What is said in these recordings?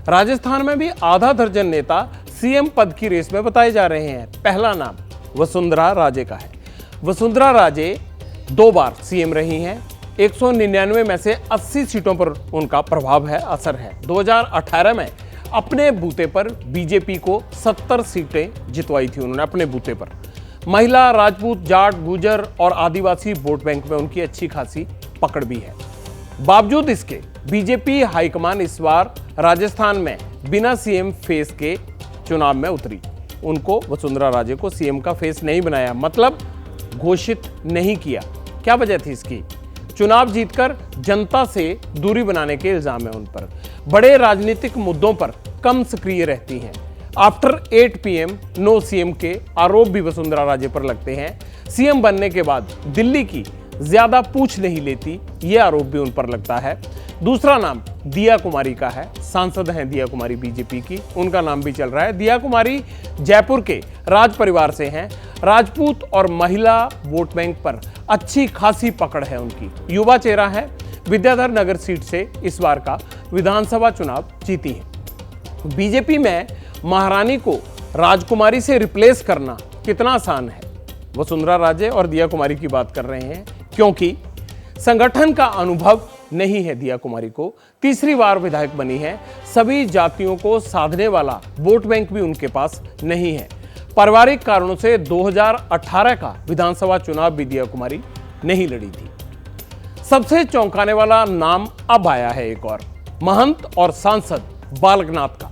राजस्थान में भी आधा दर्जन नेता सीएम पद की रेस में बताए जा रहे हैं। पहला नाम वसुंधरा राजे का है। वसुंधरा राजे 2 बार सीएम रही हैं। 199 में से 80 सीटों पर उनका प्रभाव है, असर है। 2018 में अपने बूते पर बीजेपी को 70 सीटें जितवाई थी उन्होंने अपने बूते पर। महिला, राजपूत, जाट, गुर्जर और आदिवासी वोट बैंक में उनकी अच्छी खासी पकड़ भी है। बावजूद इसके बीजेपी हाईकमान इस बार राजस्थान में बिना सीएम फेस के चुनाव में उतरी। उनको वसुंधरा राजे को सीएम का फेस नहीं बनाया, मतलब घोषित नहीं किया। क्या वजह थी इसकी? चुनाव जीतकर जनता से दूरी बनाने के इल्जाम है उन पर। बड़े राजनीतिक मुद्दों पर कम सक्रिय रहती हैं। आफ्टर 8 PM नो सीएम के आरोप भी वसुंधरा राजे पर लगते हैं। सीएम बनने के बाद दिल्ली की ज्यादा पूछ नहीं लेती, ये आरोप भी उन पर लगता है। दूसरा नाम दिया कुमारी का है। सांसद हैं दिया कुमारी बीजेपी की, उनका नाम भी चल रहा है। दिया कुमारी जयपुर के राज परिवार से हैं। राजपूत और महिला वोट बैंक पर अच्छी खासी पकड़ है उनकी। युवा चेहरा है। विद्याधर नगर सीट से इस बार का विधानसभा चुनाव जीती है। बीजेपी में महारानी को राजकुमारी से रिप्लेस करना कितना आसान है? वसुंधरा राजे और दिया कुमारी की बात कर रहे हैं, क्योंकि संगठन का अनुभव नहीं है दिया कुमारी को। तीसरी बार विधायक बनी है। सभी जातियों को साधने वाला वोट बैंक भी उनके पास नहीं है। पारिवारिक कारणों से 2018 का विधानसभा चुनाव भी दिया कुमारी नहीं लड़ी थी। सबसे चौंकाने वाला नाम अब आया है एक और, महंत और सांसद बालकनाथ का।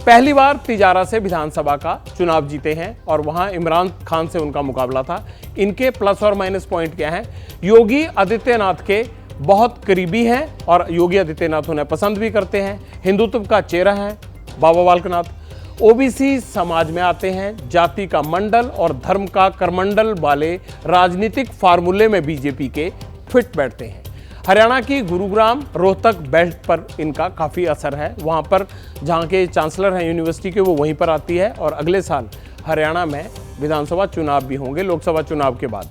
पहली बार तिजारा से विधानसभा का चुनाव जीते हैं और वहां इमरान खान से उनका मुकाबला था। इनके प्लस और माइनस पॉइंट क्या हैं? योगी आदित्यनाथ के बहुत करीबी हैं और योगी आदित्यनाथ उन्हें पसंद भी करते हैं। हिंदुत्व का चेहरा है बाबा बालकनाथ। ओबीसी समाज में आते हैं। जाति का मंडल और धर्म का करमंडल वाले राजनीतिक फार्मूले में बीजेपी के फिट बैठते हैं। हरियाणा की गुरुग्राम रोहतक बेल्ट पर इनका काफ़ी असर है। वहाँ पर जहाँ के चांसलर हैं यूनिवर्सिटी के, वो वहीं पर आती है और अगले साल हरियाणा में विधानसभा चुनाव भी होंगे लोकसभा चुनाव के बाद।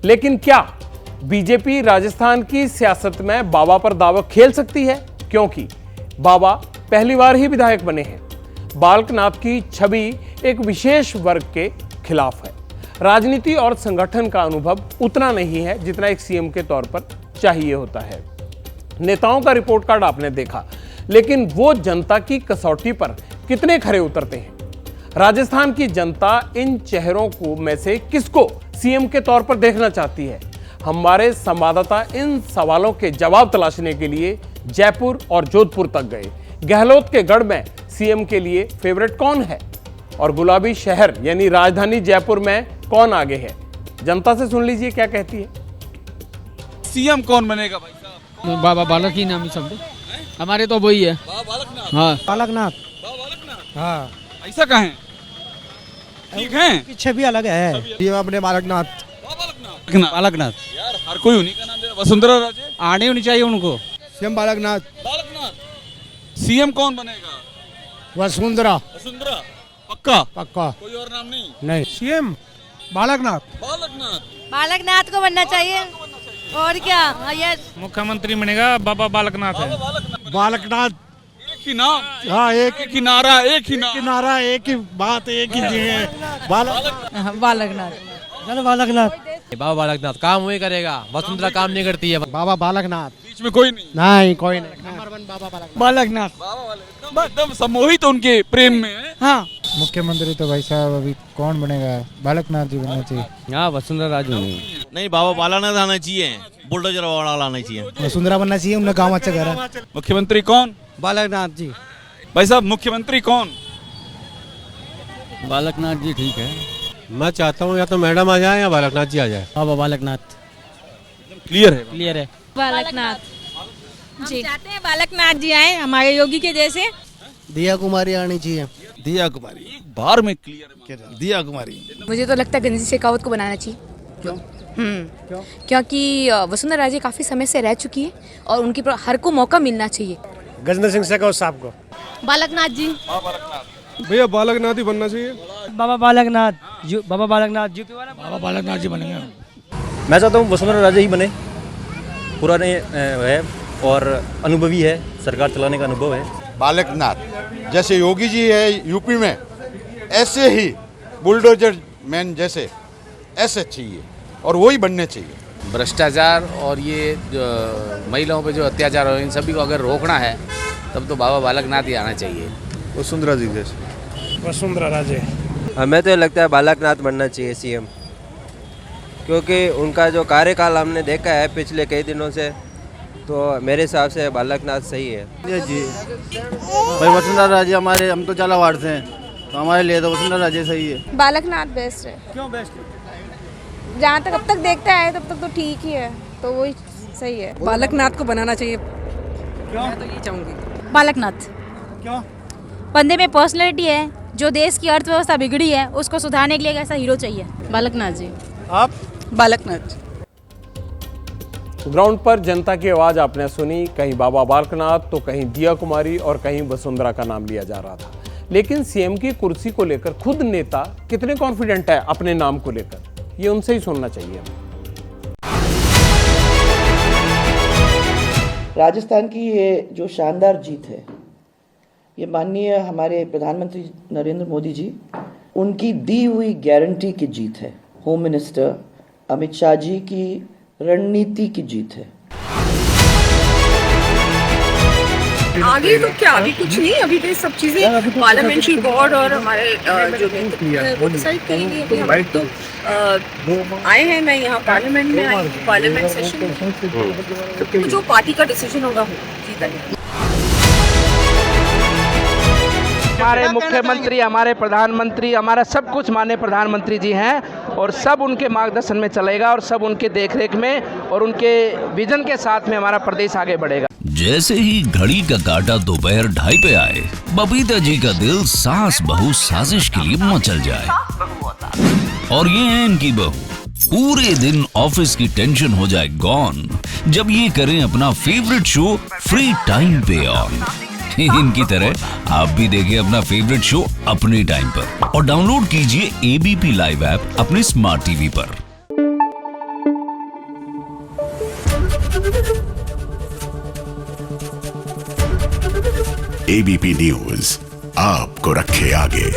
लेकिन क्या बीजेपी राजस्थान की सियासत में बाबा पर दावा खेल सकती है? क्योंकि बाबा पहली बार ही विधायक बने हैं। बालकनाथ की छवि एक विशेष वर्ग के खिलाफ है। राजनीति और संगठन का अनुभव उतना नहीं है जितना एक सीएम के तौर पर चाहिए होता है। नेताओं का रिपोर्ट कार्ड आपने देखा, लेकिन वो जनता की कसौटी पर कितने खरे उतरते हैं? राजस्थान की जनता इन चेहरों को में से किसको सीएम के तौर पर देखना चाहती है? हमारे संवाददाता इन सवालों के जवाब तलाशने के लिए जयपुर और जोधपुर तक गए। गहलोत के गढ़ में सीएम के लिए फेवरेट कौन है और गुलाबी शहर यानी राजधानी जयपुर में कौन आगे है? जनता से सुन लीजिए क्या कहती है। सीएम कौन बनेगा भाई साहब? बाबा बालक ही नाम ही सब हमारे तो वही है। बाबा बालकनाथ। हाँ बालकनाथ। बाबा बालकनाथ। हाँ, ऐसा कहें ठीक है। की छवि अलग है। ये अपने बालकनाथ। बालकनाथ बालकनाथ यार, हर कोई उन्हीं का नाम दे रहा। वसुंधरा राजे आने होनी चाहिए उनको। सीएम बालकनाथ। बालकनाथ। सीएम कौन बनेगा? वसुंधरा। वसुंधरा पक्का? पक्का कोई और नाम नहीं? नहीं। सीएम बालकनाथ। बालकनाथ। बालकनाथ को बनना चाहिए और क्या। ये मुख्यमंत्री बनेगा बाबा बालकनाथ है। बाबा बालकनाथ। बालकनाथ। एक ही नाम, हाँ, एक ही नारा, एक ही नाम। किनारा, एक ही बात, एक ही जगह। बालकनाथ बालकनाथ। बाबा बालकनाथ काम वही करेगा, वसुंधरा काम नहीं करती है। बाबा बालकनाथ। बीच में कोई नहीं। नहीं, कोई नहीं। नंबर 1 बाबा बालकनाथ। बाबा वाले एकदम सम्मोहित उनके प्रेम में है। हाँ। मुख्यमंत्री तो भाई साहब अभी कौन बनेगा? बालकनाथ जी बनना चाहिए। हाँ, वसुंधरा राजे नहीं, बाबा बालकनाथ आना चाहिए, बुलडोजर वाला लाना चाहिए। वसुंधरा बनना चाहिए, उनका काम अच्छा करा। मुख्यमंत्री कौन? बालकनाथ जी। भाई साहब मुख्यमंत्री कौन? बालकनाथ जी ठीक है। मैं चाहता हूँ या तो मैडम आ जाए या बालकनाथ जी आ जाए। बाबा बालकनाथ क्लियर है। क्लियर है। बालकनाथ जी चाहते हैं बालकनाथ जी आए हमारे योगी के जैसे। दिया कुमारी आनी चाहिए। दिया कुमारी एक बार में क्लियर। दिया कुमारी। मुझे तो लगता है गंजी शेखावत को बनाना चाहिए। क्यों? क्योंकि वसुंधरा राजे काफ़ी समय से रह चुकी है और उनकी हर को मौका मिलना चाहिए। गजेंद्र सिंह शेखावत साहब को। बालकनाथ जी। भैया बालकनाथ ही बनना चाहिए। बाबा बालकनाथ। बाबा बालकनाथ जी। बाबा बालकनाथ जी बनेंगे। मैं चाहता हूँ वसुंधरा राजे ही बने। पुराने है और अनुभवी है, सरकार चलाने का अनुभव है। बालकनाथ। जैसे योगी जी है यूपी में, ऐसे ही बुलडोजर मैन जैसे ऐसे चाहिए और वही बनने चाहिए। भ्रष्टाचार और ये महिलाओं पे जो अत्याचार हो इन सभी को अगर रोकना है तब तो बाबा बालकनाथ ही आना चाहिए। वसुंधरा जी जैसे। वसुंधरा राजे। हमें तो लगता है बालकनाथ बनना चाहिए सीएम, क्योंकि उनका जो कार्यकाल हमने देखा है पिछले कई दिनों से, तो मेरे हिसाब से बालकनाथ सही है। जी भाई वसुंधरा राजे हमारे, हम तो झालावाड़ से हैं, तो हमारे लिए तो वसुंधरा राजे सही है। बालकनाथ बेस्ट है। क्यों बेस्ट? जहाँ तक अब तक देखते आए तब तक तो ठीक ही है, तो वही सही है। बालकनाथ को बनाना चाहिए। क्यों? मैं तो ये चाहूँगी बालकनाथ। क्यों? बंदे में पर्सनैलिटी है, जो देश की अर्थव्यवस्था बिगड़ी है उसको सुधारने के लिए एक ऐसा हीरो चाहिए। बालकनाथ जी। आप? बालकनाथ। ग्राउंड पर जनता की आवाज आपने सुनी, कहीं बाबा बालकनाथ तो कहीं दिया कुमारी और कहीं वसुंधरा का नाम लिया जा रहा था। लेकिन सीएम की कुर्सी को लेकर खुद नेता कितने कॉन्फिडेंट है अपने नाम को लेकर, ये उनसे ही सुनना चाहिए। राजस्थान की ये जो शानदार जीत है, ये माननीय हमारे प्रधानमंत्री नरेंद्र मोदी जी उनकी दी हुई गारंटी की जीत है। होम मिनिस्टर अमित शाह जी की रणनीति की जीत है। आगे तो क्या, अभी कुछ नहीं, अभी तो सब चीजें पार्लियामेंट्री बोर्ड और हमारे जो वो डिसाइड करेंगे। अभी तो आए हैं, मैं यहाँ पार्लियामेंट में आई, पार्लियामेंट सेशन में, तो जो पार्टी का डिसीजन होगा वो जीता है। हमारे मुख्यमंत्री, हमारे प्रधानमंत्री, हमारा सब कुछ माननीय प्रधानमंत्री जी हैं और सब उनके मार्गदर्शन में चलेगा और सब उनके देखरेख में और उनके विजन के साथ में हमारा प्रदेश आगे बढ़ेगा। जैसे ही घड़ी का काटा दोपहर 2:30 पे आए, बबीता जी का दिल सास बहू साजिश के लिए मचल जाए। और ये है इनकी बहू, पूरे दिन ऑफिस की टेंशन हो जाए गॉन जब ये करें अपना फेवरेट शो फ्री टाइम पे ऑन। इनकी तरह आप भी देखिए अपना फेवरेट शो अपने टाइम पर और डाउनलोड कीजिए एबीपी लाइव ऐप अपने स्मार्ट टीवी पर। एबीपी न्यूज आपको रखे आगे।